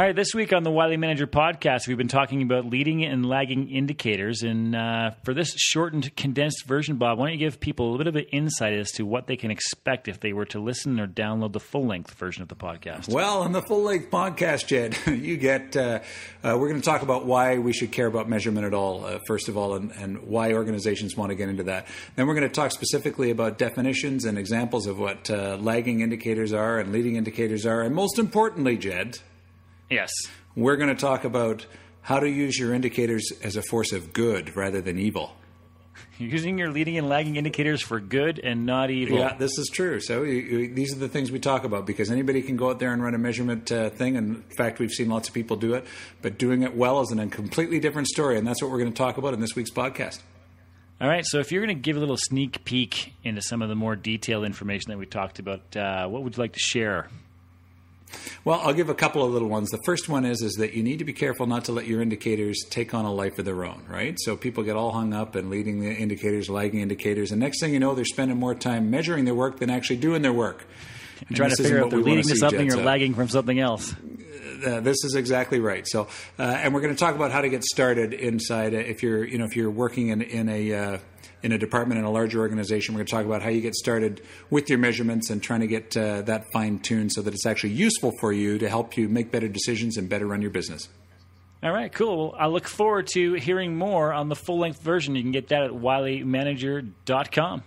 right, this week on the Wiley Manager podcast, we've been talking about leading and lagging indicators. And for this shortened, condensed version, Bob, why don't you give people a little bit of an insight as to what they can expect if they were to listen or download the full-length version of the podcast? Well, in the full-length podcast, Jed, you get we're going to talk about why we should care about measurement at all, first of all, and why organizations want to get into that. Then we're going to talk specifically about definitions and examples of what lagging indicators are and leading indicators are. And most importantly, Jed... Yes. We're going to talk about how to use your indicators as a force of good rather than evil. Using your leading and lagging indicators for good and not evil. Yeah, this is true. So these are the things we talk about because anybody can go out there and run a measurement thing. And in fact, we've seen lots of people do it. But doing it well is a completely different story. And that's what we're going to talk about in this week's podcast. All right, so if you're going to give a little sneak peek into some of the more detailed information that we talked about, what would you like to share? Well, I'll give a couple of little ones. The first one is that you need to be careful not to let your indicators take on a life of their own, right? So people get all hung up in leading the indicators, lagging indicators, and next thing you know, they're spending more time measuring their work than actually doing their work. And trying to figure out if they're leading to something or lagging from something else. This is exactly right. So, and we're going to talk about how to get started inside. If you're working in a department in a larger organization, we're going to talk about how you get started with your measurements and trying to get that fine-tuned so that it's actually useful for you to help you make better decisions and better run your business. All right, cool. Well, I look forward to hearing more on the full-length version. You can get that at wileymanager.com.